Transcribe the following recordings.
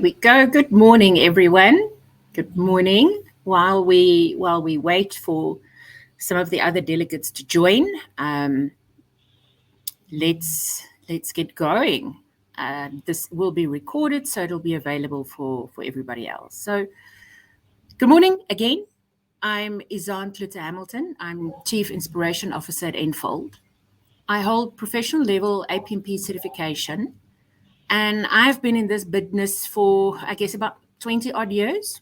we go. Good morning, everyone. Good morning. While we wait for some of the other delegates to join, let's get going. This will be recorded, so it'll be available for everybody else. So, good morning again. I'm Izaan Kluter-Hamilton. I'm Chief Inspiration Officer at Enfold. I hold professional level APMP certification. And I've been in this business for, I guess, about 20 odd years.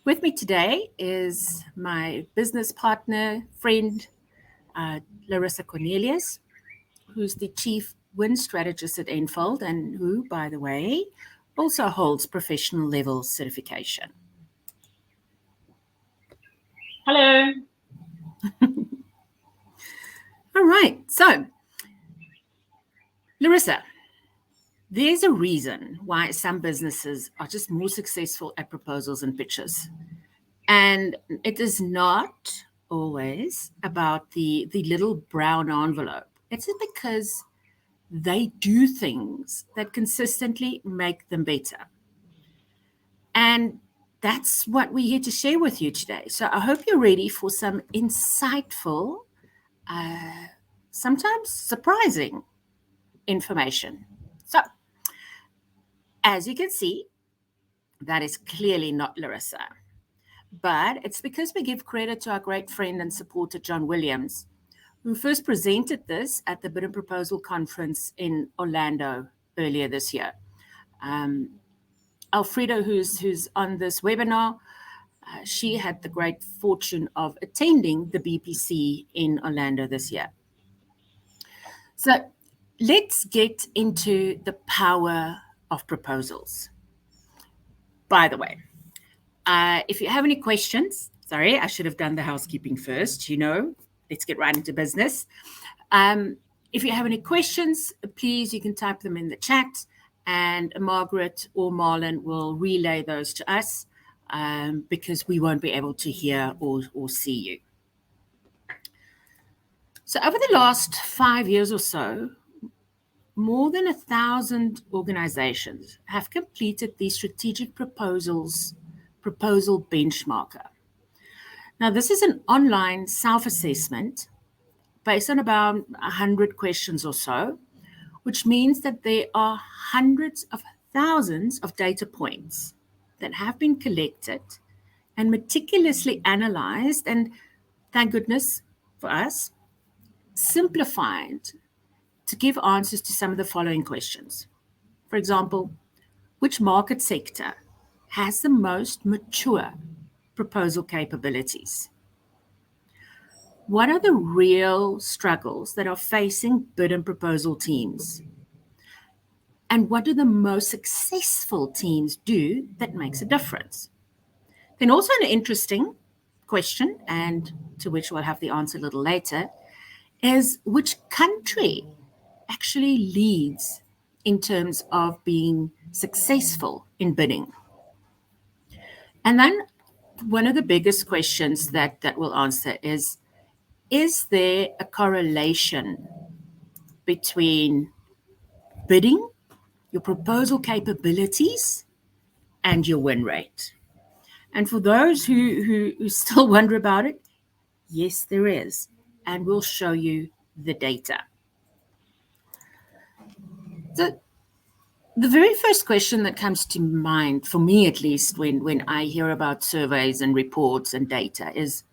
With me today is my business partner, friend, Larissa Cornelius, who's the Chief Win Strategist at Enfold and who, by the way, also holds professional level certification. Hello. All right. So, Larissa, there's a reason why some businesses are just more successful at proposals and pitches. And it is not always about the little brown envelope. It's because they do things that consistently make them better. And that's what we're here to share with you today. So I hope you're ready for some insightful, sometimes surprising information. So, as you can see, that is clearly not Larissa. But it's because we give credit to our great friend and supporter, John Williams, who first presented this at the Bid and Proposal Conference in Orlando earlier this year. Alfredo, who's on this webinar, she had the great fortune of attending the BPC in Orlando this year. So let's get into the power of proposals. By the way, if you have any questions, sorry, I should have done the housekeeping first, let's get right into business. If you have any questions, please, you can type them in the chat and Margaret or Marlon will relay those to us because we won't be able to hear or see you. So over the last 5 years or so, more than 1,000 organizations have completed the strategic proposal benchmarker. Now, this is an online self-assessment based on about 100 questions or so, which means that there are hundreds of thousands of data points that have been collected and meticulously analyzed and, thank goodness for us, simplified to give answers to some of the following questions. For example, which market sector has the most mature proposal capabilities? What are the real struggles that are facing bid and proposal teams? And what do the most successful teams do that makes a difference? Then also an interesting question, and to which we'll have the answer a little later, is which country actually leads in terms of being successful in bidding? And then one of the biggest questions that we'll answer is there a correlation between bidding, your proposal capabilities, and your win rate? And for those who still wonder about it, yes, there is. And we'll show you the data. So the very first question that comes to mind, for me at least, when I hear about surveys and reports and data is,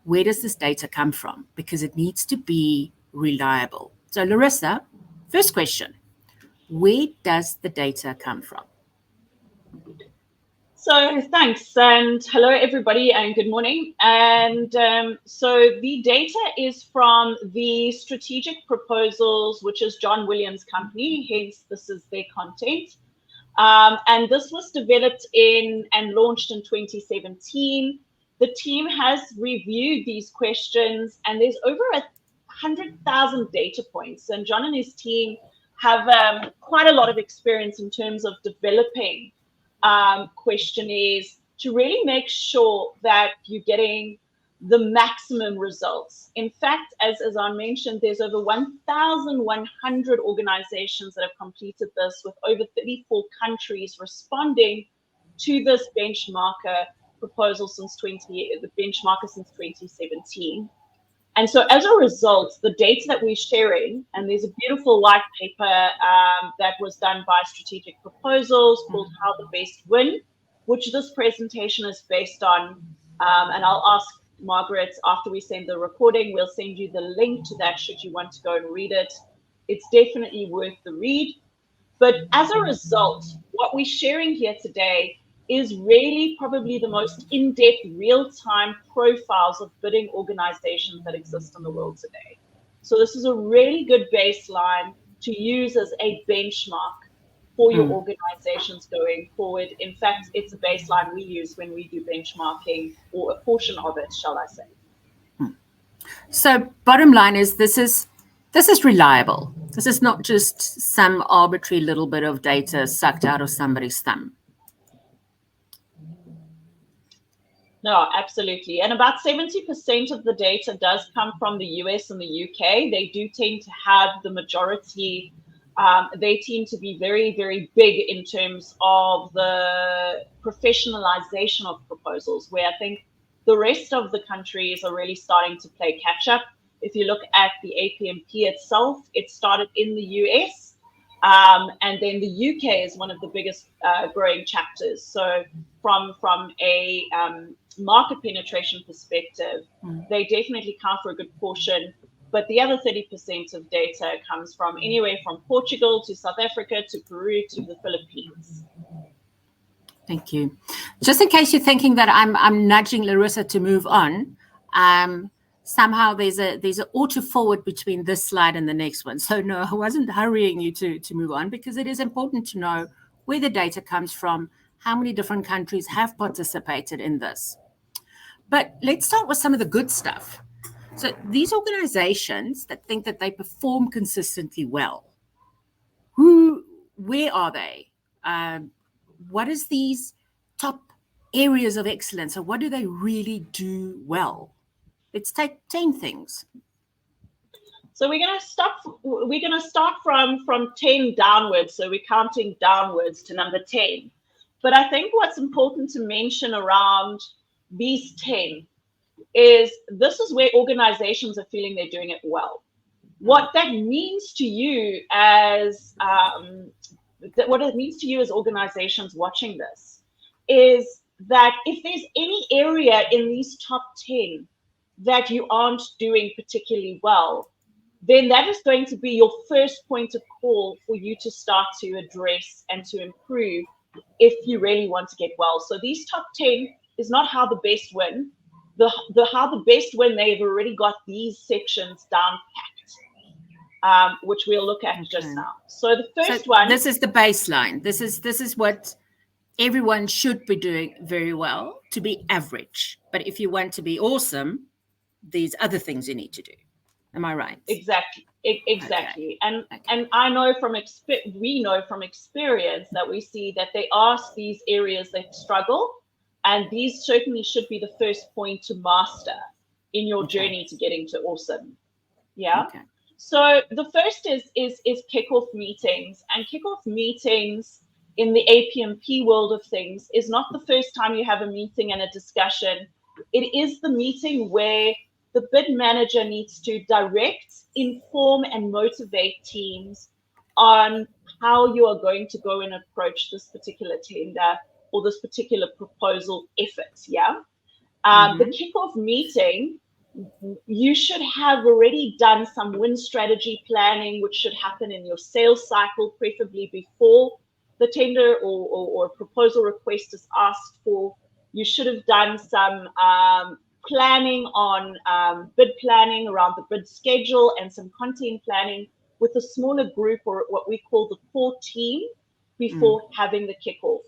where does this data come from? Because it needs to be reliable. So Larissa, first question, where does the data come from? So thanks, and hello everybody, and good morning. And so the data is from the Strategic Proposals, which is John Williams' company, hence this is their content. And this was developed and launched in 2017. The team has reviewed these questions, and there's over 100,000 data points. And John and his team have quite a lot of experience in terms of developing questionnaires to really make sure that you're getting the maximum results. In fact, as I mentioned, there's over 1,100 organizations that have completed this, with over 34 countries responding to this benchmarker proposal since the benchmarker since 2017. And so as a result, the data that we're sharing, and there's a beautiful white paper that was done by Strategic Proposals called How the Best Win, which this presentation is based on. And I'll ask Margaret, after we send the recording, we'll send you the link to that should you want to go and read it. It's definitely worth the read. But as a result, what we're sharing here today is really probably the most in-depth real-time profiles of bidding organizations that exist in the world today. So this is a really good baseline to use as a benchmark for your organizations going forward. In fact, it's a baseline we use when we do benchmarking, or a portion of it, shall I say. So bottom line is this is reliable. This is not just some arbitrary little bit of data sucked out of somebody's thumb. No, absolutely. And about 70% of the data does come from the US and the UK. They do tend to have the majority. They tend to be very, very big in terms of the professionalization of proposals, where I think the rest of the countries are really starting to play catch up. If you look at the APMP itself, it started in the US. And then the UK is one of the biggest growing chapters. So from a market penetration perspective, they definitely count for a good portion. But the other 30% of data comes from anywhere from Portugal to South Africa to Peru to the Philippines. Thank you. Just in case you're thinking that I'm nudging Larissa to move on, somehow there's an auto forward between this slide and the next one. So no, I wasn't hurrying you to move on, because it is important to know where the data comes from, how many different countries have participated in this. But let's start with some of the good stuff. So these organizations that think that they perform consistently well, where are they? What is these top areas of excellence, or what do they really do well? Let's take 10 things. So we're gonna start from 10 downwards. So we're counting downwards to number 10. But I think what's important to mention around these 10 is this is where organizations are feeling they're doing it well. What that means to you as organizations watching this is that if there's any area in these top 10 that you aren't doing particularly well, then that is going to be your first point of call for you to start to address and to improve if you really want to get well. So these top 10 is not how the best win. How the best win, they've already got these sections down packed, which we'll look at just now. So the first one. This is the baseline. This is what everyone should be doing very well to be average. But if you want to be awesome, these other things you need to do. Am I right? Exactly. Okay. And I know we know from experience that we see that there are these areas that struggle, and these certainly should be the first point to master in your journey to getting to awesome. Yeah. Okay. So the first is kickoff meetings, and kickoff meetings in the APMP world of things is not the first time you have a meeting and a discussion. It is the meeting where the bid manager needs to direct, inform, and motivate teams on how you are going to go and approach this particular tender or this particular proposal effort. Yeah. The kickoff meeting, you should have already done some win strategy planning, which should happen in your sales cycle, preferably before the tender or proposal request is asked for. You should have done some planning on bid planning around the bid schedule and some content planning with a smaller group, or what we call the core team, before having the kickoff.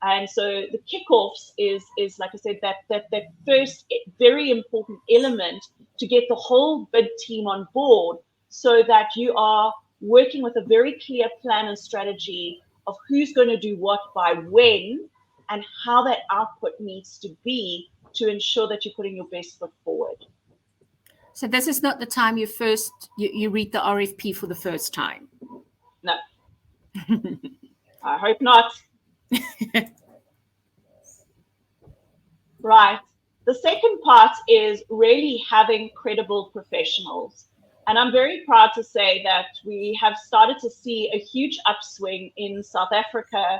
And so the kickoffs is like I said, that first very important element to get the whole bid team on board, so that you are working with a very clear plan and strategy of who's going to do what by when, and how that output needs to be to ensure that you're putting your best foot forward. So this is not the time you read the RFP for the first time. No. I hope not. Right. The second part is really having credible professionals. And I'm very proud to say that we have started to see a huge upswing in South Africa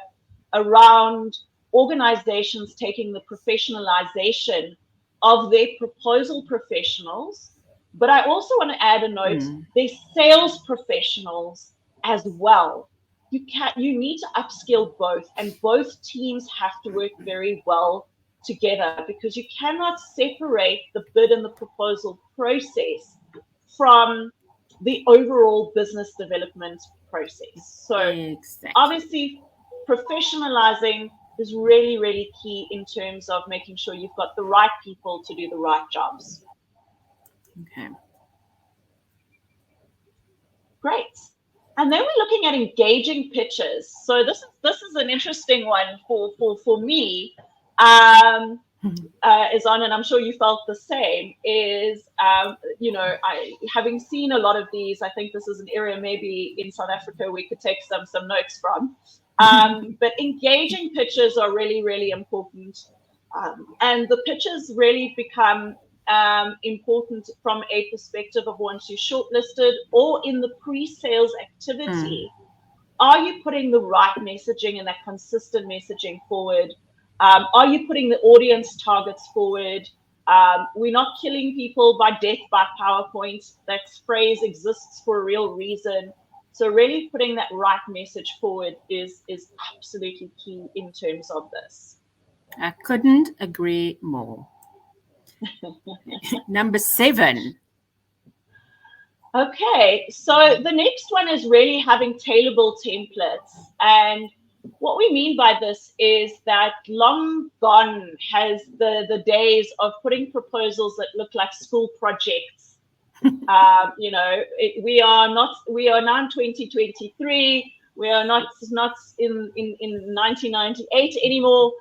around organizations taking the professionalization of their proposal professionals. But I also want to add a note, their sales professionals as well. You need to upskill both, and both teams have to work very well together, because you cannot separate the bid and the proposal process from the overall business development process. So obviously professionalizing is really, really key in terms of making sure you've got the right people to do the right jobs. Okay. Great. And then we're looking at engaging pitches. So this is an interesting one for me. Is on, and I'm sure you felt the same, is, having seen a lot of these, I think this is an area maybe in South Africa we could take some notes from. But engaging pitches are really, really important. And the pitches really become important from a perspective of once you're shortlisted or in the pre-sales activity. Are you putting the right messaging and that consistent messaging forward? Are you putting the audience targets forward? We're not killing people by death by PowerPoint. That phrase exists for a real reason. So really putting that right message forward is absolutely key in terms of this. I couldn't agree more. Number 7. Okay, so the next one is really having tailorable templates. And what we mean by this is that long gone has the days of putting proposals that look like school projects. We are now in 2023. We are not in 1998 anymore.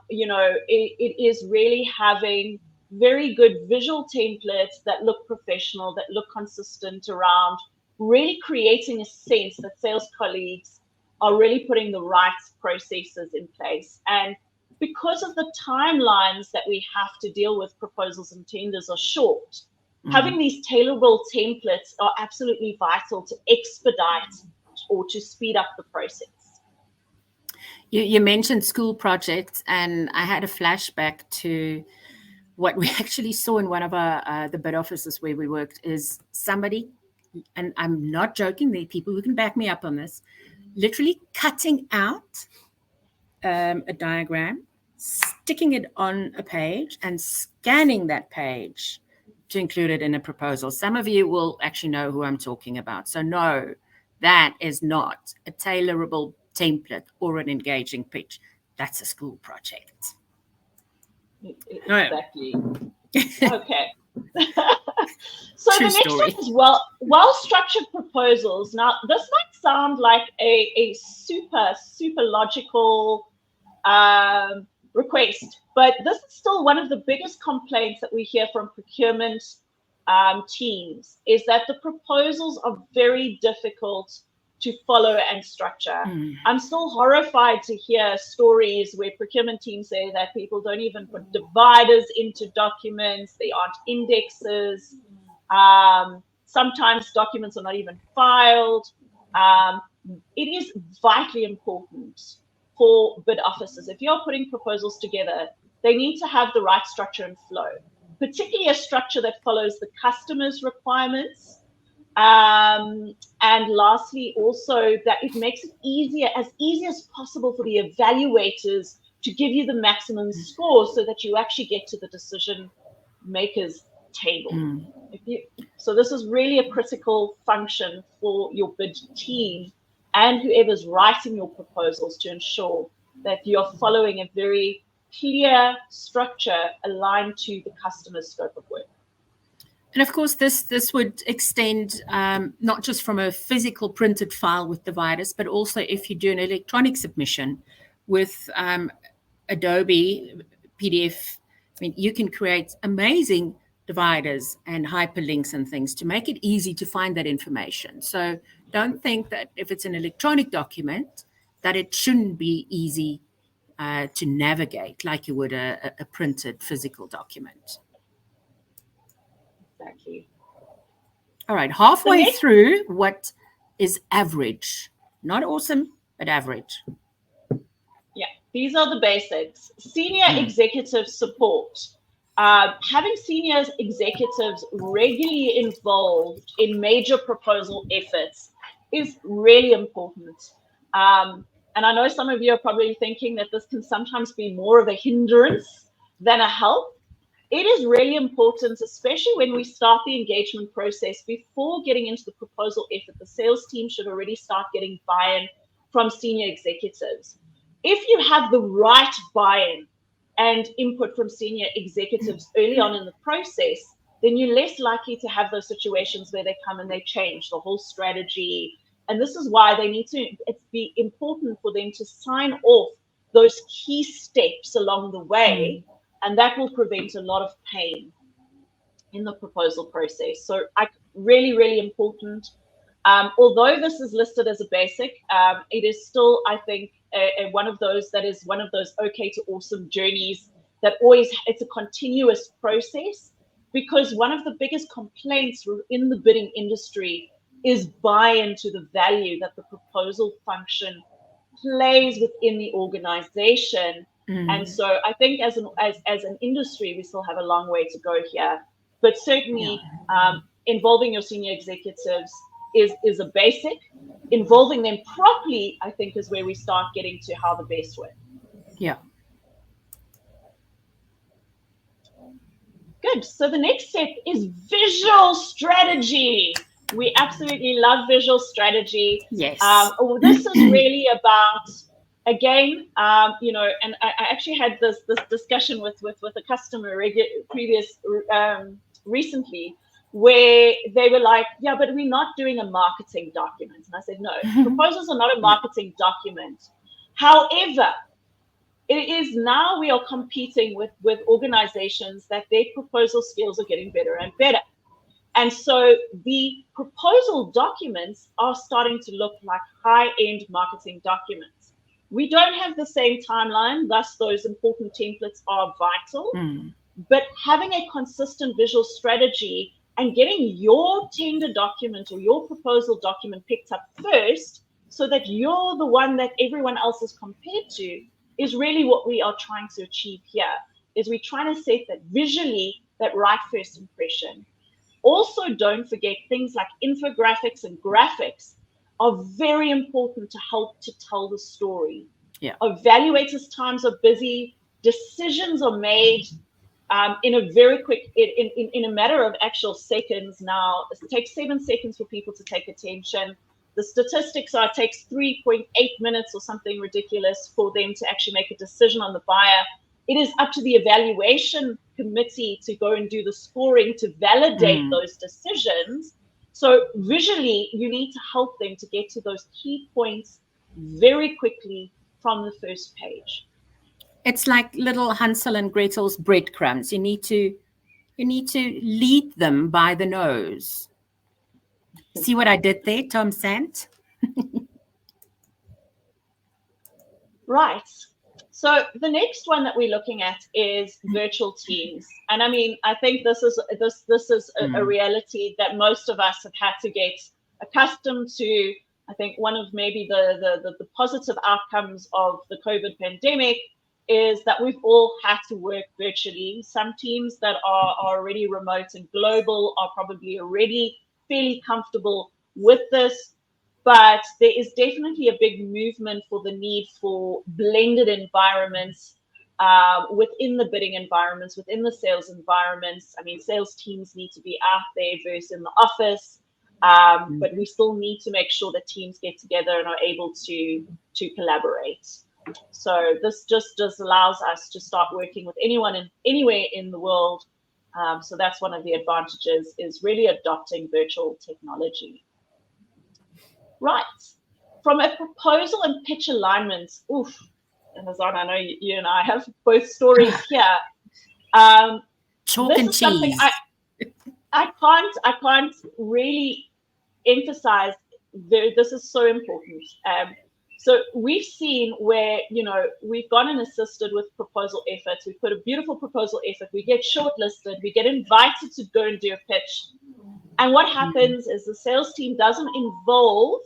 It is really having very good visual templates that look professional, that look consistent, around really creating a sense that sales colleagues are really putting the right processes in place. And because of the timelines that we have to deal with, proposals and tenders are short, having these tailorable templates are absolutely vital to expedite or to speed up the process. You mentioned school projects, and I had a flashback to what we actually saw in one of the bid offices where we worked. Is somebody, and I'm not joking, there are people who can back me up on this, literally cutting out a diagram, sticking it on a page, and scanning that page to include it in a proposal. Some of you will actually know who I'm talking about. So no, that is not a tailorable template or an engaging pitch. That's a school project. Exactly. Okay. So True the next story. one is well-structured proposals. Now, this might sound like a super logical request, but this is still one of the biggest complaints that we hear from procurement teams, is that the proposals are very difficult to follow and structure. I'm still horrified to hear stories where procurement teams say that people don't even put dividers into documents, they aren't indexes. Sometimes documents are not even filed. It is vitally important for bid officers. If you're putting proposals together, they need to have the right structure and flow, particularly a structure that follows the customer's requirements. And lastly, also that it makes it easy as possible for the evaluators to give you the maximum score, so that you actually get to the decision maker's table. So this is really a critical function for your bid team and whoever's writing your proposals, to ensure that you're following a very clear structure aligned to the customer's scope of work. And of course, this would extend not just from a physical printed file with dividers, but also if you do an electronic submission with Adobe PDF mean, you can create amazing dividers and hyperlinks and things to make it easy to find that information. So don't think that if it's an electronic document, that it shouldn't be easy to navigate like you would a printed physical document. Exactly. All right, The halfway next, through, what is average? Not awesome, but average. yeah, these are the basics. Senior Mm. executive support. Having senior executives regularly involved in major proposal efforts is really important. And I know some of you are probably thinking that this can sometimes be more of a hindrance than a help. It is really important, especially when we start the engagement process, before getting into the proposal effort, the sales team should already start getting buy-in from senior executives. If you have the right buy-in and input from senior executives early on in the process, then you're less likely to have those situations where they come and they change the whole strategy. And this is why they need to, it's be important for them to sign off those key steps along the way, and that will prevent a lot of pain in the proposal process. So really, really important. Although this is listed as a basic, it is still, I think, one of those that is one of those okay to awesome journeys that always, it's a continuous process, because one of the biggest complaints in the bidding industry is buy-in to the value that the proposal function plays within the organization. And so I think as an industry, we still have a long way to go here. But Yeah. certainly involving your senior executives is a basic. Involving them properly, I think, is where we start getting to how the best work. Yeah. Good. So the next step is visual strategy. We absolutely love visual strategy. Yes. This is really about, again, and I actually had this discussion with a customer recently, where they were like, yeah, but we're not doing a marketing document. And I said, no, proposals are not a Yeah. marketing document. However, it is now we are competing with organizations that their proposal skills are getting better and better. And so the proposal documents are starting to look like high-end marketing documents. We don't have the same timeline, thus those important templates are vital. But having a consistent visual strategy and getting your tender document or your proposal document picked up first, so that you're the one that everyone else is compared to, is really what we are trying to achieve here. Is we're trying to set that visually, that right first impression. Also, don't forget things like infographics and graphics are very important to help to tell the story. Yeah. Evaluators' times are busy, decisions are made in a very quick, in a matter of actual seconds now. It takes 7 seconds for people to take attention. The statistics are it takes 3.8 minutes or something ridiculous for them to actually make a decision on the buyer. It is up to the evaluation committee to go and do the scoring to validate those decisions. So visually, you need to help them to get to those key points very quickly from the first page. It's like little Hansel and Gretel's breadcrumbs. You need to lead them by the nose. See what I did there, Tom Sant? Right. So the next one that we're looking at is virtual teams. And I mean, I think this is a reality that most of us have had to get accustomed to. I think one of maybe the positive outcomes of the COVID pandemic is that we've all had to work virtually. Some teams that are already remote and global are probably already fairly comfortable with this. But there is definitely a big movement for the need for blended environments within the bidding environments, within the sales environments. I mean, sales teams need to be out there versus in the office, but we still need to make sure that teams get together and are able to collaborate. So this just allows us to start working with anyone anywhere in the world. So that's one of the advantages, is really adopting virtual technology. Right. From a proposal and pitch alignment, and Hazan, I know you and I have both stories here. Chalk This and is something cheese. I can't really emphasize. This is so important. So we've seen where, we've gone and assisted with proposal efforts. We put a beautiful proposal effort. We get shortlisted. We get invited to go and do a pitch. And what happens is the sales team doesn't involve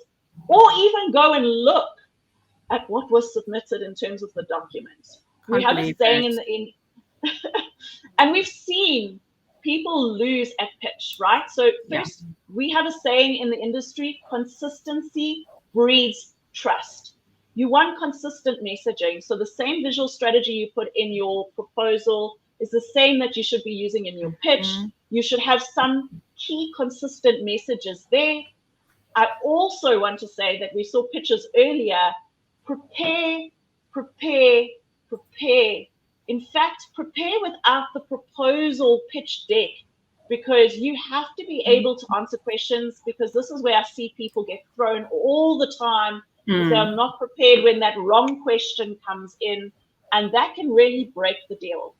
or even go and look at what was submitted in terms of the document. We have a saying and we've seen people lose at pitch, right? So first, we have a saying in the industry: consistency breeds trust. You want consistent messaging. So the same visual strategy you put in your proposal is the same that you should be using in your pitch. You should have some key consistent messages there. I also want to say that we saw pitches earlier. Prepare, prepare, prepare. In fact, prepare without the proposal pitch deck, because you have to be able to answer questions, because this is where I see people get thrown all the time because they're not prepared when that wrong question comes in, and that can really break the deal.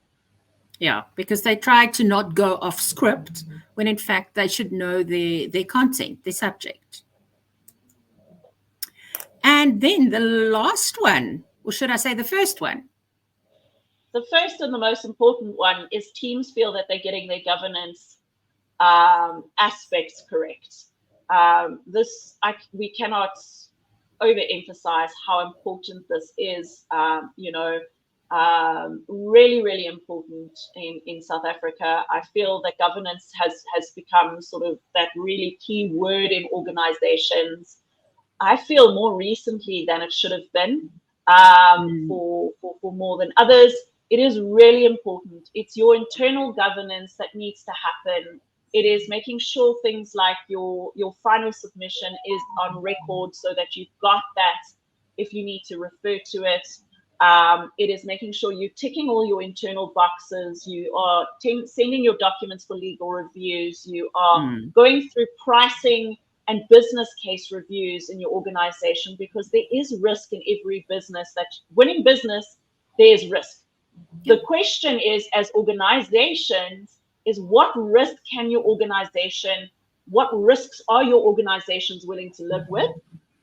Yeah, because they try to not go off script when in fact they should know their content, their subject. And then the last one, or should I say the first one? The first and the most important one is teams feel that they're getting their governance aspects correct. We cannot overemphasize how important this is. Really, really important in South Africa. I feel that governance has become sort of that really key word in organizations. I feel more recently than it should have been, for more than others. It is really important. It's your internal governance that needs to happen. It is making sure things like your final submission is on record, so that you've got that if you need to refer to it. It is making sure you're ticking all your internal boxes. You are sending your documents for legal reviews. You are going through pricing and business case reviews in your organization, because there is risk in every business. That winning business, there's risk. The question is, as organizations, is what risk can your organization, what risks are your organizations willing to live with?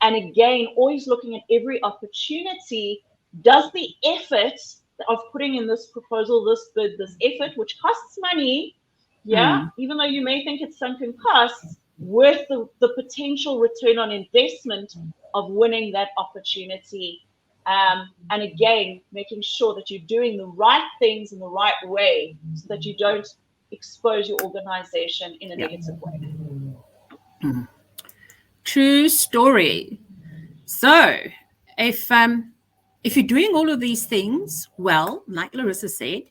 And again, always looking at every opportunity. Does the effort of putting in this proposal, this bid, this effort, which costs money, even though you may think it's sunken costs, worth the potential return on investment of winning that opportunity? And again, making sure that you're doing the right things in the right way, so that you don't expose your organization in a negative way. True story. So if you're doing all of these things well, like Larissa said,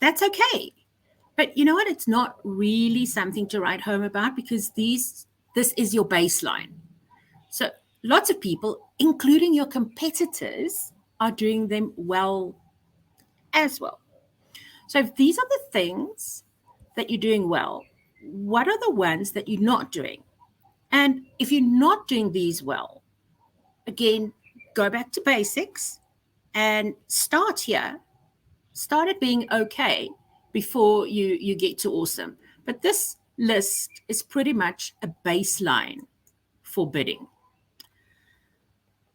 that's okay. But you know what? It's not really something to write home about, because this is your baseline. So lots of people, including your competitors, are doing them well as well. So if these are the things that you're doing well, what are the ones that you're not doing? And if you're not doing these well, again, go back to basics and start here. Start at being okay before you get to awesome. But this list is pretty much a baseline for bidding.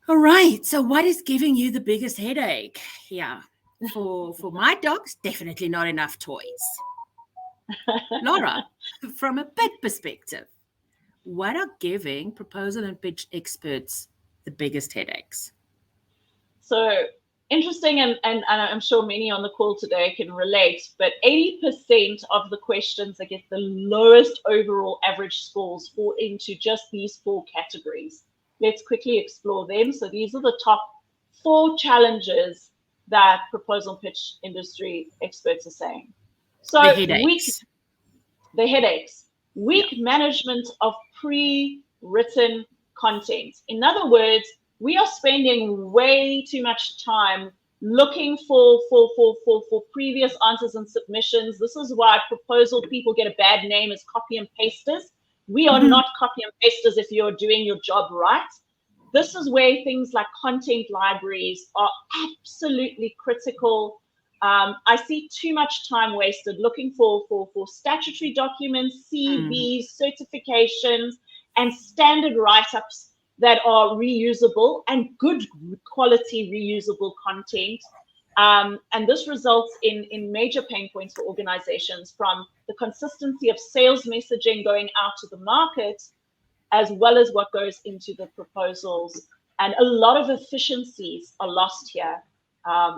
All right. So what is giving you the biggest headache? Yeah. For my dogs, definitely not enough toys. Laura, from a bid perspective, what are giving proposal and pitch experts the biggest headaches? So interesting, and I'm sure many on the call today can relate, but 80% of the questions that get the lowest overall average scores fall into just these 4 categories. Let's quickly explore them. So these are the top 4 challenges that proposal pitch industry experts are saying. So the headaches, weak management of pre-written content. In other words, we are spending way too much time looking for previous answers and submissions. This is why proposal people get a bad name as copy and pasters. We are not copy and pasters if you're doing your job right. This is where things like content libraries are absolutely critical. I see too much time wasted looking for statutory documents, CVs, certifications, and standard write-ups that are reusable and good quality reusable content. And this results in major pain points for organizations, from the consistency of sales messaging going out to the market, as well as what goes into the proposals. And a lot of efficiencies are lost here.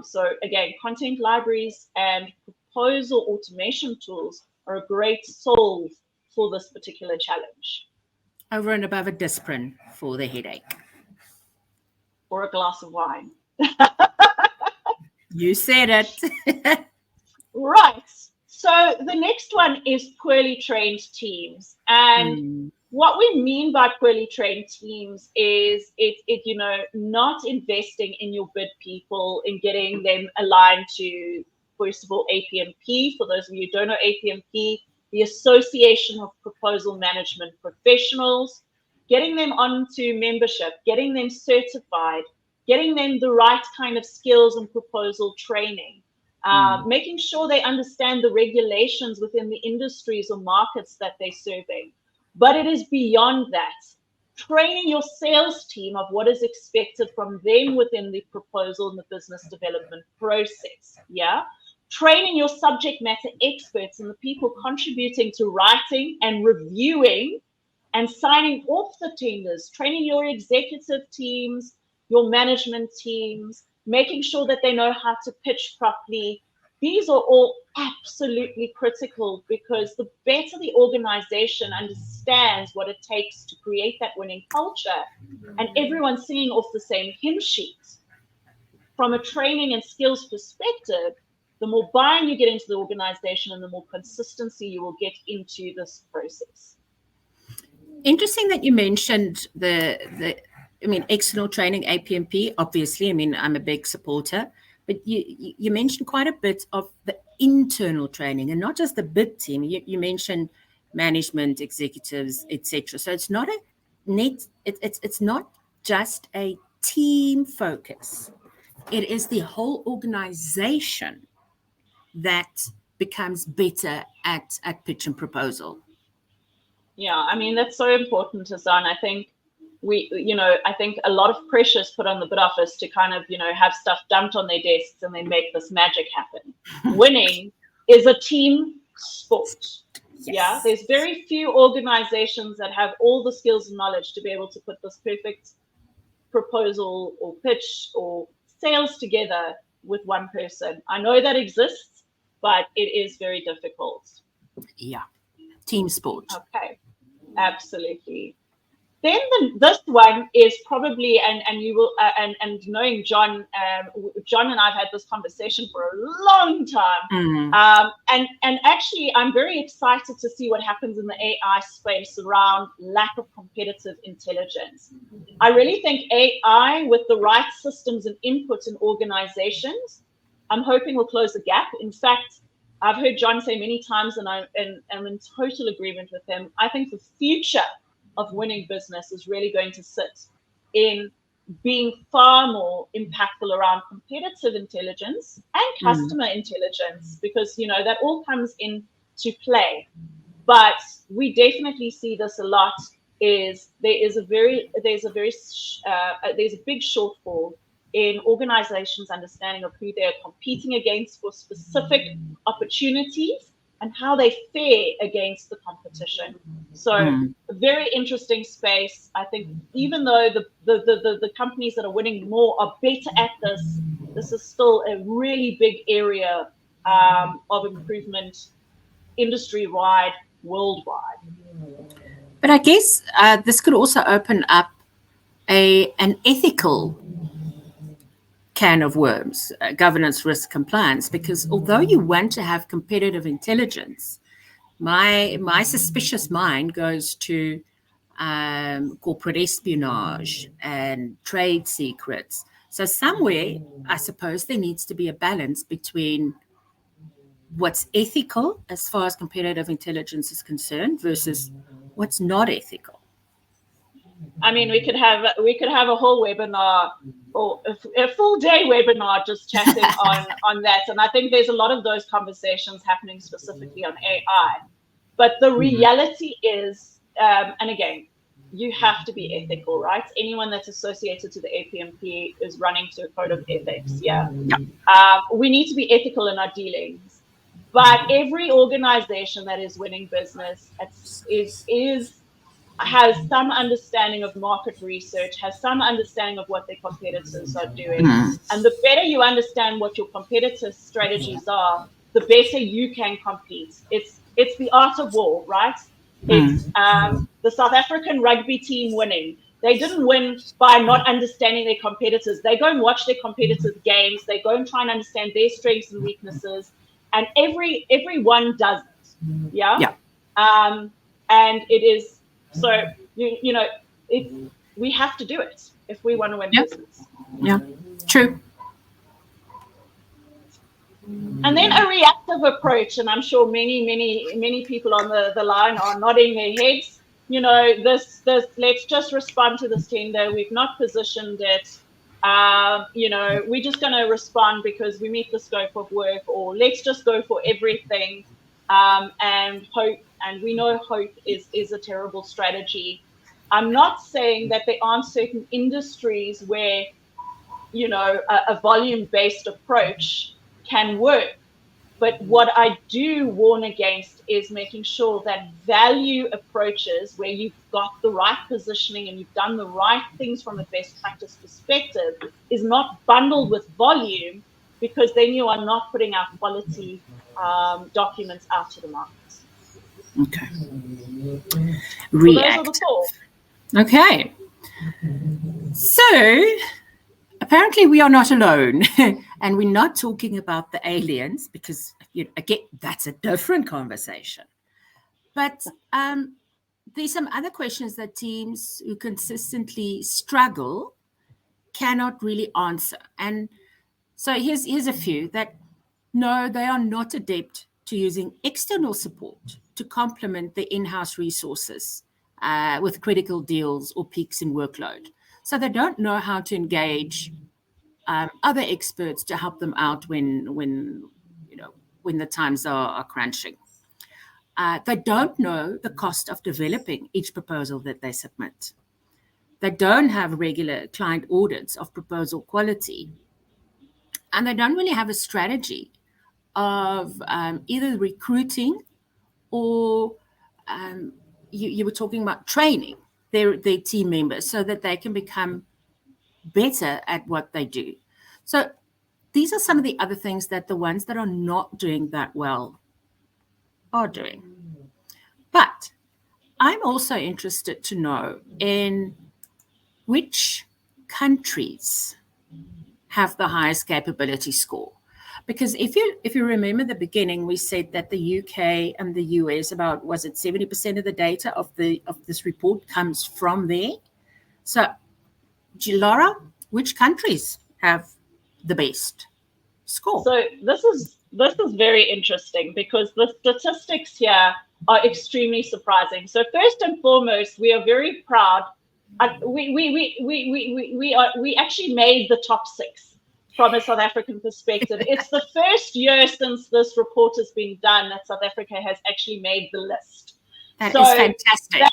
So again, content libraries and proposal automation tools are a great solve for this particular challenge. Over and above a Disprin for the headache. Or a glass of wine. You said it. Right. So the next one is poorly trained teams. And what we mean by poorly trained teams is not investing in your bid people, in getting them aligned to, first of all, APMP. For those of you who don't know APMP, the Association of Proposal Management Professionals, getting them onto membership, getting them certified, getting them the right kind of skills and proposal training. Making sure they understand the regulations within the industries or markets that they're serving. But it is beyond that. Training your sales team of what is expected from them within the proposal and the business development process. Yeah. Training your subject matter experts and the people contributing to writing and reviewing and signing off the tenders. Training your executive teams, your management teams, making sure that they know how to pitch properly. These are all absolutely critical, because the better the organization understands what it takes to create that winning culture, and everyone singing off the same hymn sheet, from a training and skills perspective, the more buy-in you get into the organization and the more consistency you will get into this process. Interesting that you mentioned external training, APMP. Obviously, I'm a big supporter, but you mentioned quite a bit of the internal training, and not just the bid team. You mentioned management, executives, etc. So it's not it's not just a team focus. It is the whole organization that becomes better at pitch and proposal. Yeah, that's so important, Hassan. I think I think a lot of pressure is put on the bid office to kind of, have stuff dumped on their desks and then make this magic happen. Winning is a team sport. Yes. Yeah, there's very few organizations that have all the skills and knowledge to be able to put this perfect proposal or pitch or sales together with one person. I know that exists, but it is very difficult. Yeah, team sport. Okay, absolutely. Then this one is probably, and you will, and knowing John, John and I've had this conversation for a long time, and actually I'm very excited to see what happens in the AI space around lack of competitive intelligence. I really think AI, with the right systems and inputs in organizations, I'm hoping will close the gap. In fact, I've heard John say many times, and I'm in total agreement with him, I think the future of winning business is really going to sit in being far more impactful around competitive intelligence and customer intelligence, because that all comes into play. But we definitely see this a lot. There's a big shortfall in organizations' understanding of who they're competing against for specific opportunities and how they fare against the competition. So a very interesting space. I think even though the companies that are winning more are better at this, this is still a really big area of improvement, industry-wide, worldwide. But I guess this could also open up an ethical can of worms, governance, risk, compliance, because although you want to have competitive intelligence, my suspicious mind goes to corporate espionage and trade secrets. So somewhere, I suppose there needs to be a balance between what's ethical as far as competitive intelligence is concerned versus what's not ethical. I mean, we could have a whole webinar or a full day webinar just chatting on that. And I think there's a lot of those conversations happening specifically on AI. But the reality is, and again, you have to be ethical, right? Anyone that's associated to the APMP is running to a code of ethics. Yeah. We need to be ethical in our dealings. But every organization that is winning business has some understanding of market research, has some understanding of what their competitors are doing. And the better you understand what your competitors' strategies are, the better you can compete. It's the art of war, right? It's the South African rugby team winning. They didn't win by not understanding their competitors. They go and watch their competitors' games. They go and try and understand their strengths and weaknesses. And everyone does it. Yeah. And it is so we have to do it if we want to win business. Yeah, true. And then a reactive approach, and I'm sure many people on the line are nodding their heads. This let's just respond to this tender. We've not positioned it. We're just going to respond because we meet the scope of work, or let's just go for everything and hope. And we know hope is a terrible strategy. I'm not saying that there aren't certain industries where a volume-based approach can work. But what I do warn against is making sure that value approaches, where you've got the right positioning and you've done the right things from a best practice perspective, is not bundled with volume, because then you are not putting out quality documents out to the market. Okay. React. So those are the four. Okay. So apparently we are not alone, and we're not talking about the aliens, because again, that's a different conversation. But there's some other questions that teams who consistently struggle cannot really answer. And so here's a few that no, they are not adept to using external support to complement the in-house resources with critical deals or peaks in workload. So they don't know how to engage other experts to help them out when the times are crunching. They don't know the cost of developing each proposal that they submit. They don't have regular client audits of proposal quality, and they don't really have a strategy of either recruiting or you were talking about training their team members so that they can become better at what they do. So these are some of the other things that the ones that are not doing that well are doing. But I'm also interested to know in which countries have the highest capability score. Because if you remember the beginning, we said that the UK and the US, about, was it 70% of the data of this report comes from there? So, Laura, which countries have the best score? So this is very interesting, because the statistics here are extremely surprising. So first and foremost, we are very proud. We actually made the top 6 from a South African perspective. It's the first year since this report has been done that South Africa has actually made the list. That is fantastic. That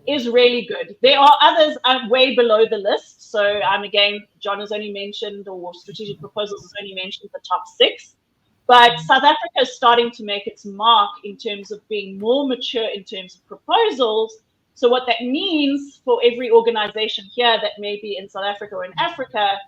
is really good. There are others way below the list. So again, John has only mentioned, or Strategic Proposals has only mentioned the top 6. But South Africa is starting to make its mark in terms of being more mature in terms of proposals. So what that means for every organization here that may be in South Africa or in Africa,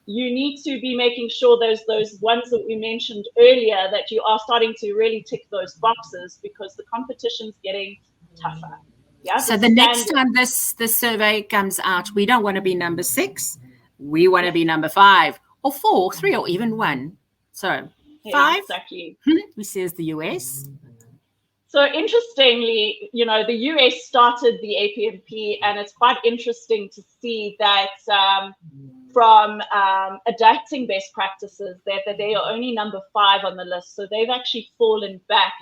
you need to be making sure those ones that we mentioned earlier, that you are starting to really tick those boxes, because the competition's getting tougher. Yeah. So the next time this survey comes out, we don't want to be number 6. We want to be number 5 or 4, 3, or even 1. So 5. Exactly. We says the US. So interestingly, the US started the APMP, and it's quite interesting to see that from adapting best practices, that they are only number 5 on the list. So they've actually fallen back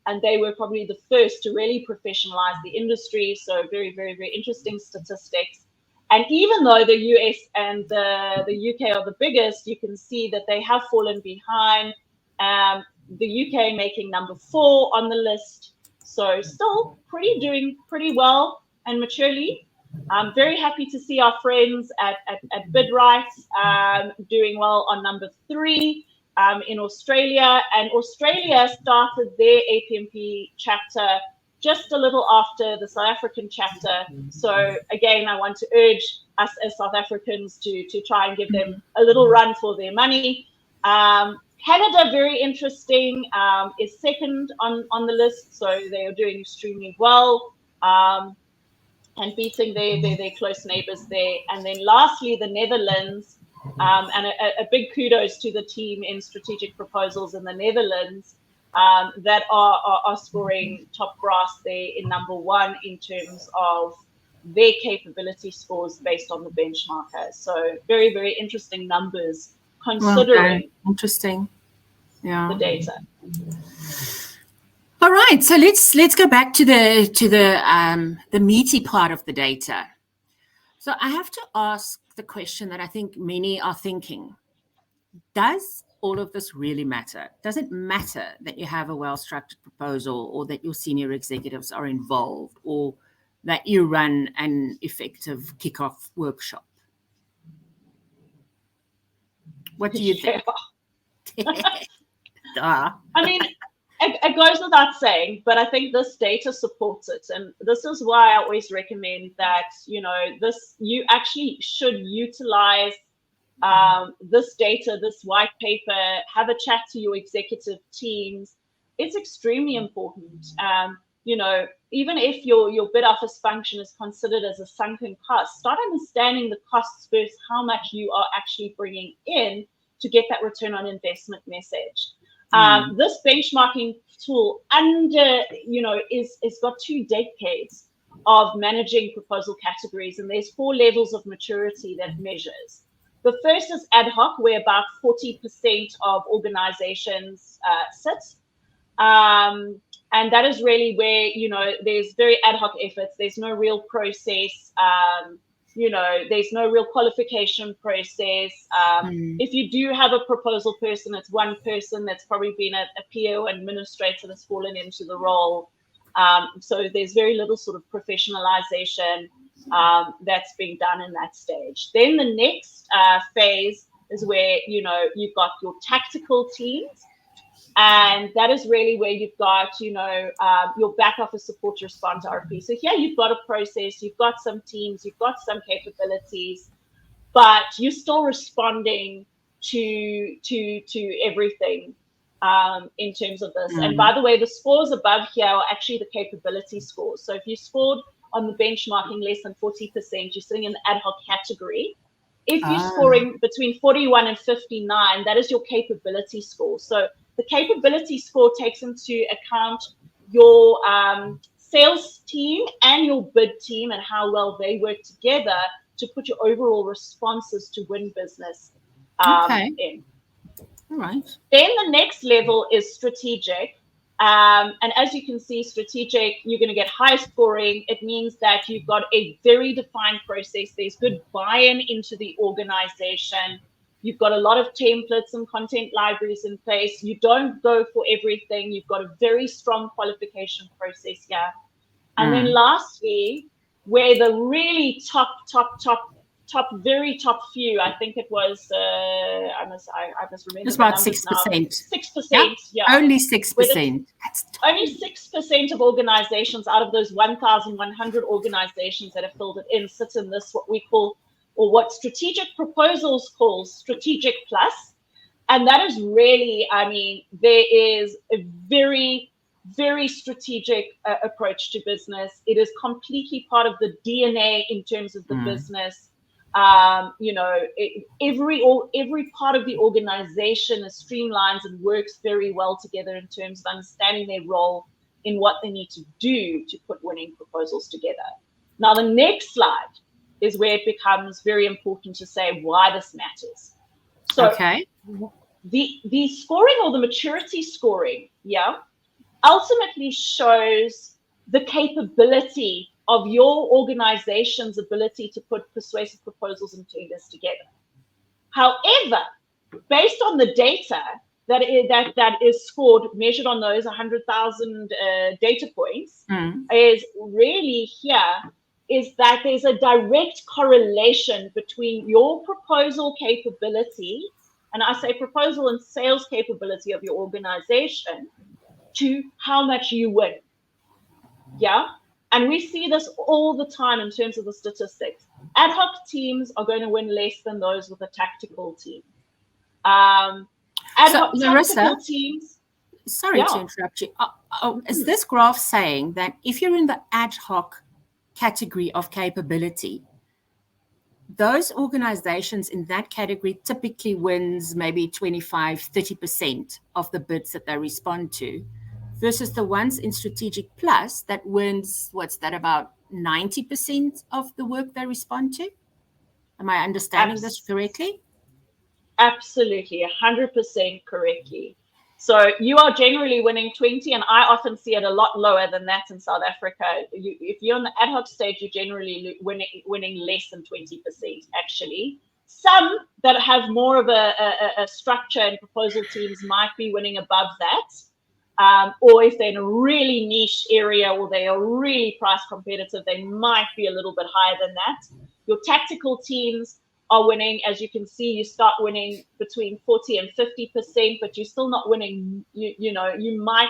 and they were probably the first to really professionalize the industry. So very, very, very interesting statistics. And even though the US and the UK are the biggest, you can see that they have fallen behind. The UK making number 4 on the list. So still doing pretty well and maturely. I'm very happy to see our friends at BidRight doing well on number 3 in Australia. And Australia started their APMP chapter just a little after the South African chapter. So again, I want to urge us as South Africans to try and give them a little run for their money. Canada, very interesting, is second on the list. So they are doing extremely well and beating their close neighbors there. And then lastly, the Netherlands, and a big kudos to the team in strategic proposals in the Netherlands, that are scoring top brass there in number 1 in terms of their capability scores based on the benchmarker. So very, very interesting numbers considering interesting. Yeah. the data. All right, so let's go back to the meaty part of the data. So I have to ask the question that I think many are thinking: does all of this really matter? Does it matter that you have a well-structured proposal, or that your senior executives are involved, or that you run an effective kickoff workshop? What do you think? I mean, it goes without saying, but I think this data supports it. And this is why I always recommend that, you actually should utilize this data, this white paper, have a chat to your executive teams. It's extremely important. Even if your bid office function is considered as a sunken cost, start understanding the costs versus how much you are actually bringing in to get that return on investment message. This benchmarking tool is got 2 decades of managing proposal categories, and there's 4 levels of maturity that it measures. The first is ad hoc, where about 40% of organizations sit. And that is really where, there's very ad hoc efforts. There's no real process. There's no real qualification process. If you do have a proposal person, it's one person that's probably been a PO administrator that's fallen into the role. So there's very little sort of professionalization that's being done in that stage. Then the next phase is where, you've got your tactical teams. And that is really where you've got, your back office support to respond to RFP. So here you've got a process, you've got some teams, you've got some capabilities, but you're still responding to everything in terms of this. And by the way, the scores above here are actually the capability scores. So if you scored on the benchmarking less than 40%, you're sitting in the ad hoc category. If you're scoring between 41 and 59, that is your capability score. So the capability score takes into account your sales team and your bid team and how well they work together to put your overall responses to win business in. All right. Then the next level is strategic. And as you can see, strategic, you're going to get high scoring. It means that you've got a very defined process. There's good buy-in into the organization. You've got a lot of templates and content libraries in place. You don't go for everything. You've got a very strong qualification process here. And then lastly, where the really very top few, I think it was, I must remember. It's about 6%. 6%, yeah. Only 6%. Only 6% of organizations out of those 1,100 organizations that have filled it in sit in this, what we call, or what strategic proposals calls strategic plus. And that is really, there is a very, very strategic approach to business. It is completely part of the DNA in terms of the business. Every part of the organization is streamlined and works very well together in terms of understanding their role in what they need to do to put winning proposals together. Now, the next slide is where it becomes very important to say why this matters. So the scoring or the maturity scoring, ultimately shows the capability of your organization's ability to put persuasive proposals and tenders together. However, based on the data that is scored, measured on those 100,000 data points, is really here is that there's a direct correlation between your proposal capability, and I say proposal and sales capability of your organization, to how much you win. Yeah. And we see this all the time in terms of the statistics. Ad hoc teams are going to win less than those with a tactical team. Ad hoc tactical teams. Sorry to interrupt you. Is this graph saying that if you're in the ad hoc category of capability, those organizations in that category typically wins maybe 25, 30% of the bids that they respond to, versus the ones in Strategic Plus that wins, what's that, about 90% of the work they respond to? Am I understanding this correctly? Absolutely, 100% correctly. So you are generally winning 20, and I often see it a lot lower than that in South Africa. If you're on the ad hoc stage, you're generally winning less than 20%, actually. Some that have more of a structure and proposal teams might be winning above that. Or if they're in a really niche area or they are really price competitive, they might be a little bit higher than that. Your tactical teams are winning, as you can see, you start winning between 40 and 50%, but you're still not winning. You might,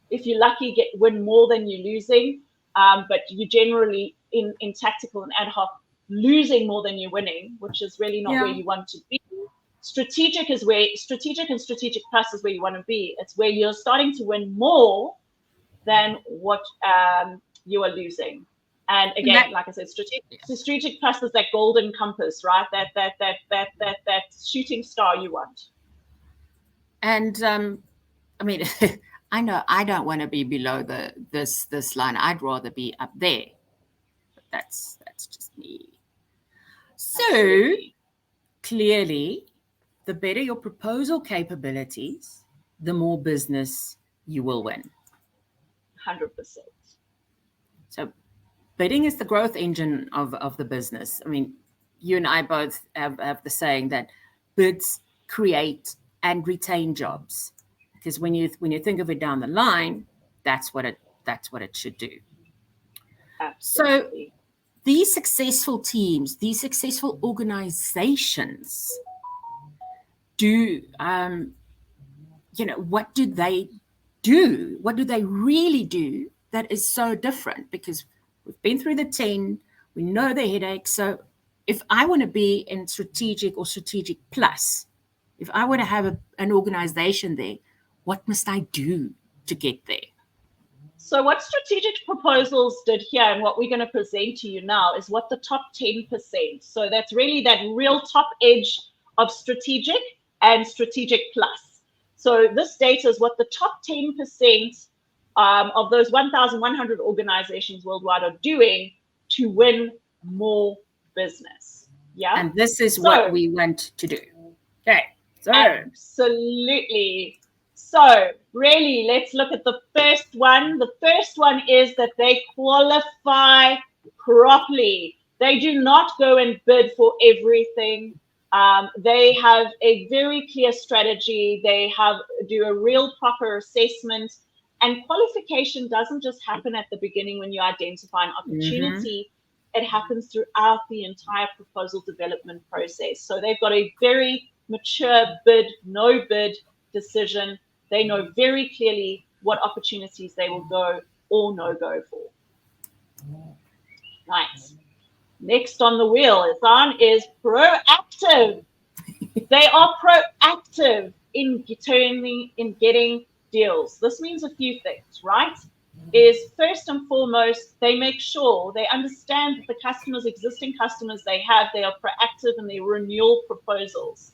if you're lucky, win more than you're losing, but you generally in tactical and ad hoc losing more than you're winning, which is really not where you want to be. Strategic and Strategic Plus is where you want to be. It's where you're starting to win more than what you are losing. And again, like I said, strategic plus is that golden compass, right? That shooting star you want. And I mean, I know I don't want to be below this line. I'd rather be up there. But that's just me. So absolutely. Clearly, the better your proposal capabilities, the more business you will win. 100%. So bidding is the growth engine of the business. I mean, you and I both have the saying that bids create and retain jobs, because when you think of it down the line, that's what it should do. Absolutely. So these successful teams, these successful organizations, do what do they do? What do they really do that is so different? Because we've been through the 10, we know the headaches. So if I want to be in Strategic or Strategic Plus, if I want to have an organization there, what must I do to get there? So what Strategic Proposals did here, and what we're going to present to you now, is what the top 10%. So that's really that real top edge of Strategic and Strategic Plus. So this data is what the top 10% of those 1,100 organizations worldwide are doing to win more business. Yeah. And this is what we want to do. Okay. So absolutely. So really, let's look at the first one. The first one is that they qualify properly. They do not go and bid for everything. They have a very clear strategy. They do a real proper assessment. And qualification doesn't just happen at the beginning when you identify an opportunity. It happens throughout the entire proposal development process. So they've got a very mature bid, no bid decision. They know very clearly what opportunities they will go or no go for. Right. Next on the wheel is proactive. They are proactive in getting deals. This means a few things, right? Is first and foremost, they make sure they understand that the existing customers they have, they are proactive in their renewal proposals.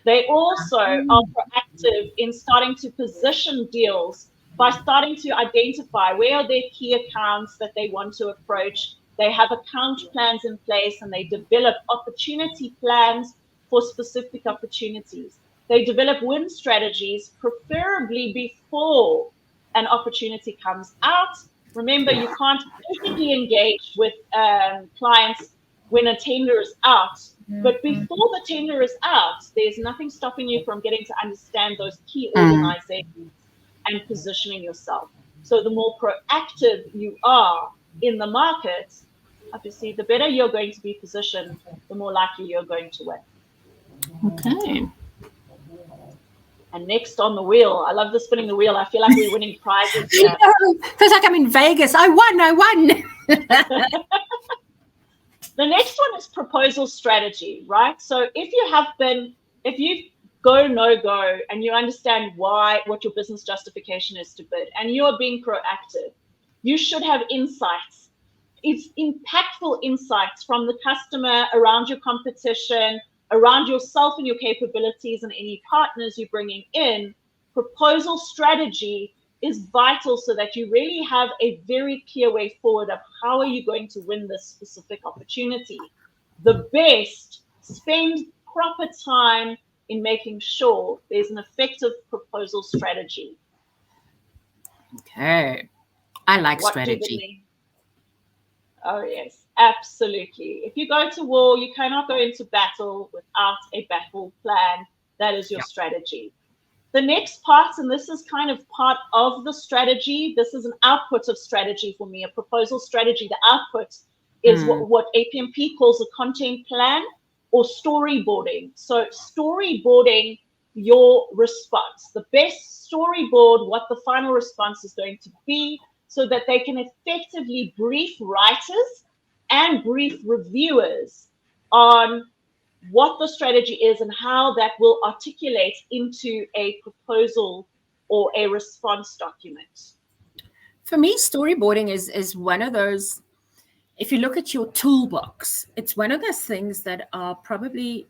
They also are proactive in starting to position deals by starting to identify where are their key accounts that they want to approach. They have account plans in place and they develop opportunity plans for specific opportunities. They develop win strategies, preferably before an opportunity comes out. Remember, you can't perfectly engage with clients when a tender is out. But before the tender is out, there's nothing stopping you from getting to understand those key organizations and positioning yourself. So the more proactive you are in the market, obviously, the better you're going to be positioned, the more likely you're going to win. Okay. And next on the wheel, I love the spinning the wheel. I feel like we're winning prizes here. Feels like I'm in Vegas. I won. The next one is proposal strategy, right? So if you go, no go, and you understand what your business justification is to bid, and you're being proactive, you should have insights. It's impactful insights from the customer around your competition, around yourself and your capabilities and any partners you're bringing in. Proposal strategy is vital so that you really have a very clear way forward of how are you going to win this specific opportunity. The best, spend proper time in making sure there's an effective proposal strategy. Okay. I like strategy. Oh, yes, absolutely. If you go to war, you cannot go into battle without a battle plan. That is your strategy. The next part, and this is kind of part of the strategy, this is an output of strategy for me, a proposal strategy. The output is what APMP calls a content plan or storyboarding. So storyboarding your response, the best storyboard, what the final response is going to be, so that they can effectively brief writers and brief reviewers on what the strategy is and how that will articulate into a proposal or a response document. For me, storyboarding is one of those, if you look at your toolbox, it's one of those things that are probably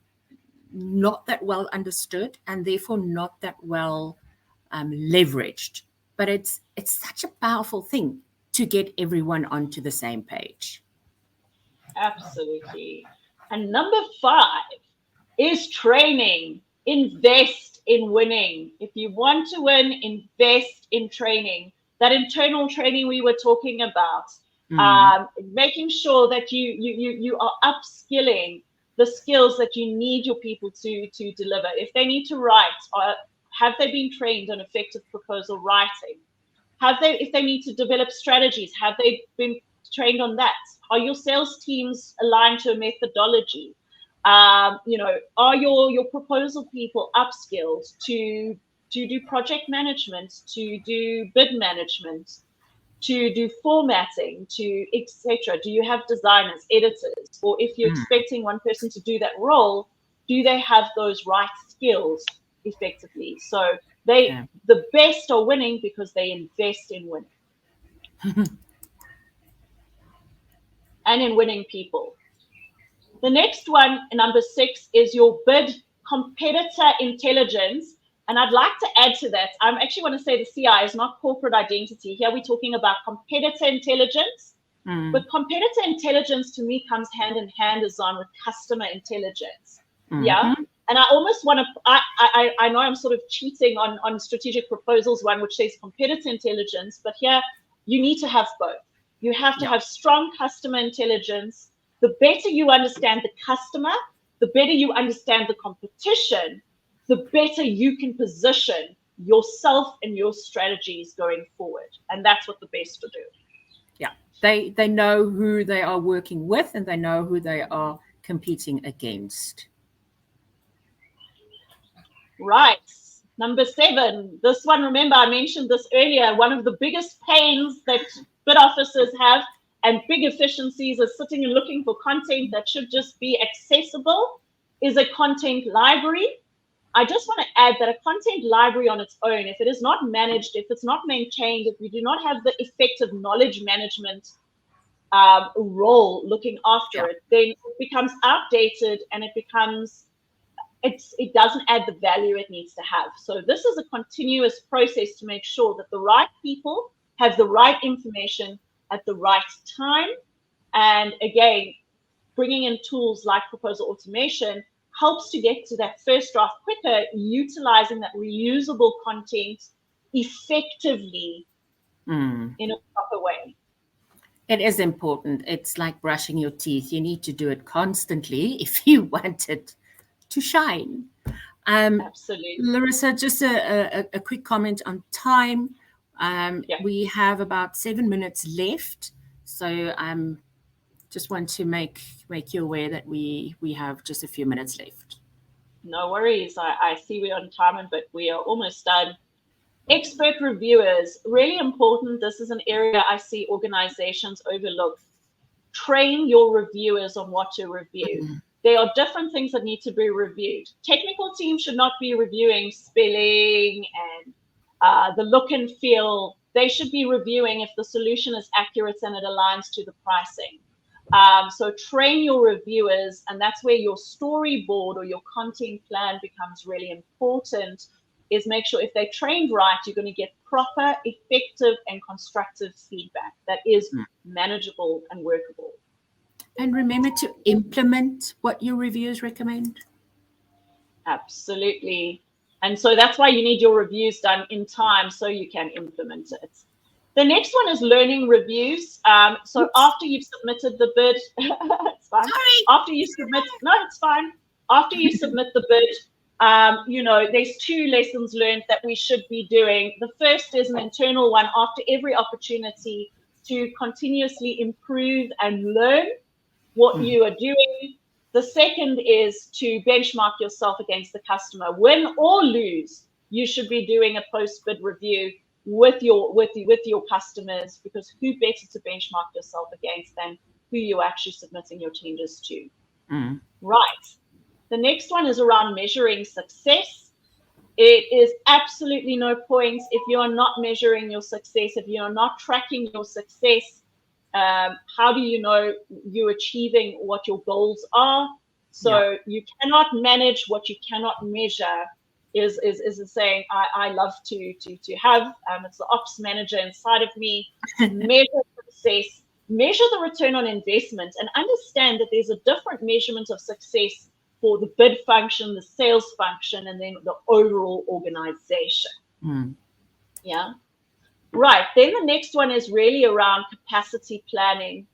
not that well understood and therefore not that well leveraged. But it's such a powerful thing to get everyone onto the same page. Absolutely. And number 5 is training. Invest in winning. If you want to win, invest in training. That internal training we were talking about, making sure that you are upskilling the skills that you need your people to deliver. If they need to write, have they been trained on effective proposal writing? If they need to develop strategies, have they been trained on that? Are your sales teams aligned to a methodology? Are your proposal people upskilled to do project management, to do bid management, to do formatting, to etc.? Do you have designers, editors? Or if you're expecting one person to do that role, do they have those right skills effectively? So the best are winning because they invest in winning and in winning people. The next one, number 6, is your bid competitor intelligence. And I'd like to add to that, I actually want to say the CI is not corporate identity. Here we're talking about competitor intelligence. But competitor intelligence to me comes hand in hand as on with customer intelligence. Yeah. And I almost want to, I know I'm sort of cheating on strategic proposals one, which says competitor intelligence, but here you need to have both. You have to have strong customer intelligence. The better you understand the customer, the better you understand the competition, the better you can position yourself and your strategies going forward. And that's what the best are doing. Yeah, they know who they are working with and they know who they are competing against. Right. Number 7, this one, remember I mentioned this earlier, one of the biggest pains that bid officers have and big efficiencies are sitting and looking for content that should just be accessible is a content library. I just want to add that a content library on its own, if it is not managed, if it's not maintained, if we do not have the effective knowledge management role looking after it, then it becomes outdated and it doesn't add the value it needs to have. So this is a continuous process to make sure that the right people have the right information at the right time. And again, bringing in tools like proposal automation helps to get to that first draft quicker, utilizing that reusable content effectively in a proper way. It is important. It's like brushing your teeth. You need to do it constantly if you want it to shine. Absolutely. Larissa, just a quick comment on time. Yeah. We have about 7 minutes left, so just want to make you aware that we have just a few minutes left. No worries. I see we're on time, but we are almost done. Expert reviewers, really important. This is an area I see organizations overlook. Train your reviewers on what to review. There are different things that need to be reviewed. Technical teams should not be reviewing spelling and the look and feel. They should be reviewing if the solution is accurate and it aligns to the pricing. So train your reviewers, and that's where your storyboard or your content plan becomes really important, is make sure if they're trained right, you're going to get proper, effective, and constructive feedback that is manageable and workable. And remember to implement what your reviewers recommend. Absolutely. And so that's why you need your reviews done in time so you can implement it. The next one is learning reviews. So after you've submitted the bid, it's fine. Sorry. After you submit, no, it's fine. After you submit the bid, there's 2 lessons learned that we should be doing. The first is an internal one after every opportunity to continuously improve and learn what you are doing. The second is to benchmark yourself against the customer. Win or lose, you should be doing a post-bid review with your customers, because who better to benchmark yourself against than who you're actually submitting your tenders to. Right. The next one is around measuring success. It is absolutely no point if you are not measuring your success, if you are not tracking your success. How do you know you're achieving what your goals are? So you cannot manage what you cannot measure. Is a saying I love to have. It's the ops manager inside of me. Measure success, measure the return on investment, and understand that there's a different measurement of success for the bid function, the sales function, and then the overall organization. Yeah. Right. Then the next one is really around capacity planning.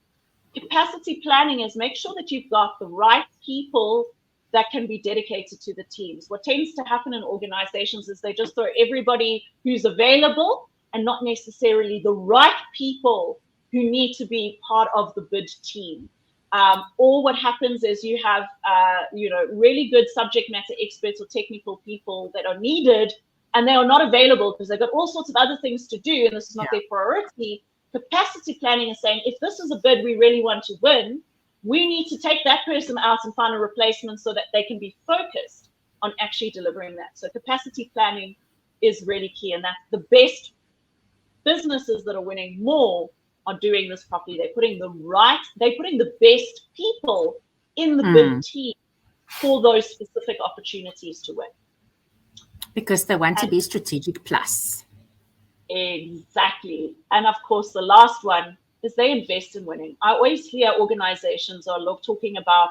Capacity planning is make sure that you've got the right people that can be dedicated to the teams. What tends to happen in organizations is they just throw everybody who's available and not necessarily the right people who need to be part of the bid team. Or what happens is you have, really good subject matter experts or technical people that are needed, and they are not available because they've got all sorts of other things to do, and this is not their priority. Capacity planning is saying, if this is a bid we really want to win, we need to take that person out and find a replacement so that they can be focused on actually delivering that. So capacity planning is really key, and that's the best businesses that are winning more are doing this properly. They're putting the best people in the bid team for those specific opportunities to win. Because they want to be strategic plus. Exactly. And of course, the last one is they invest in winning. I always hear organizations are talking about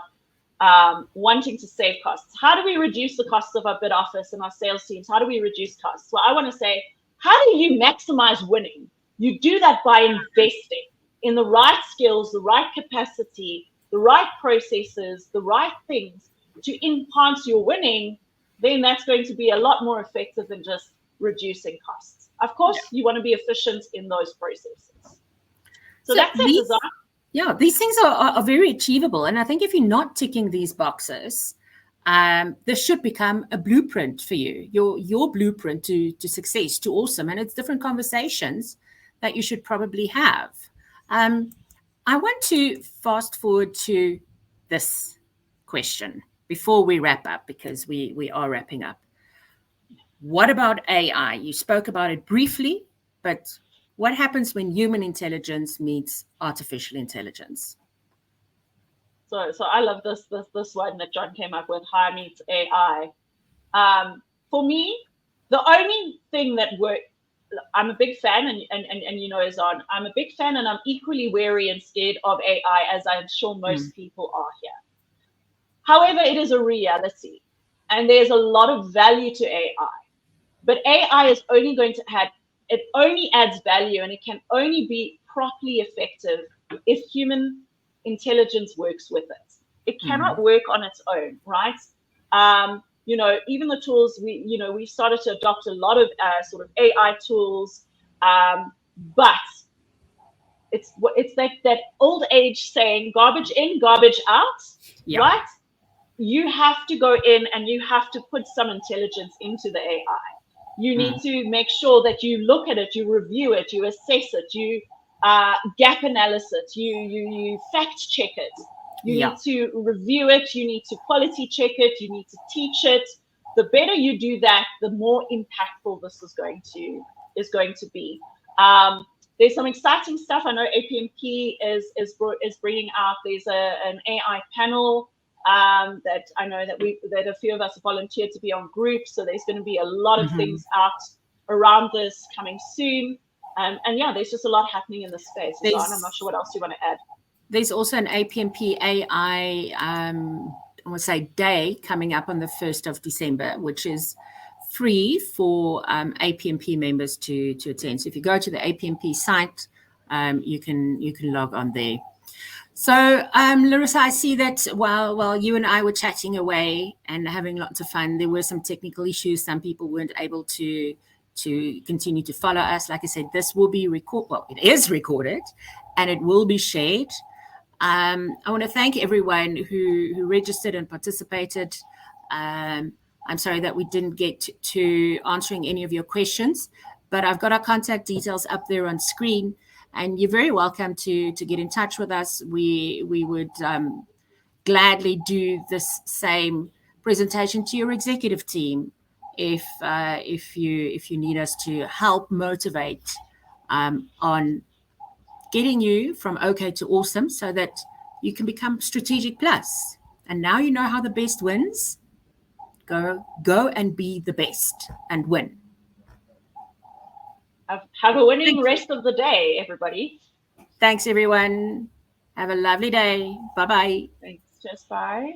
wanting to save costs. How do we reduce the costs of our bid office and our sales teams? How do we reduce costs? Well, I want to say, how do you maximize winning? You do that by investing in the right skills, the right capacity, the right processes, the right things to enhance your winning. Then that's going to be a lot more effective than just reducing costs. Of course, you want to be efficient in those processes. So that's it, Design. Yeah, these things are very achievable. And I think if you're not ticking these boxes, this should become a blueprint for you, your blueprint to success, to awesome. And it's different conversations that you should probably have. I want to fast forward to this question before we wrap up, because we are wrapping up. What about AI? You spoke about it briefly, but what happens when human intelligence meets artificial intelligence? So I love this one that John came up with, how meets AI. For me, the only thing that works, I'm a big fan, and you know, Azan, I'm a big fan, and I'm equally wary and scared of AI, as I'm sure most people are here. However, it is a reality, and there's a lot of value to AI. But AI is only going to add it only adds value, and it can only be properly effective if human intelligence works with it. It cannot work on its own, right? Even the tools we started to adopt a lot of sort of AI tools, but it's like that old age saying, garbage in, garbage out, right? You have to go in and you have to put some intelligence into the AI. You need to make sure that you look at it, you review it, you assess it, you gap analysis, you fact check it. You need to review it, you need to quality check it, you need to teach it. The better you do that, the more impactful this is going to be. There's some exciting stuff. I know APMP is bringing out. There's an AI panel that I know that a few of us have volunteered to be on groups. So there's going to be a lot of things out around this coming soon. And yeah, there's just a lot happening in the space. I'm not sure what else you want to add. There's also an APMP AI, I want to say, day coming up on the 1st of December, which is free for APMP members to attend. So if you go to the APMP site, you can log on there. So Larissa, I see that while you and I were chatting away and having lots of fun, there were some technical issues. Some people weren't able to continue to follow us. Like I said, this will be it is recorded and it will be shared. I want to thank everyone who registered and participated. I'm sorry that we didn't get to answering any of your questions, but I've got our contact details up there on screen, and you're very welcome to get in touch with us. We would gladly do this same presentation to your executive team if you need us to help motivate on getting you from okay to awesome, so that you can become strategic plus. And now you know how the best wins. Go and be the best and win. Have a winning rest of the day, everybody. Thanks, everyone. Have a lovely day. Bye-bye. Thanks. Just bye.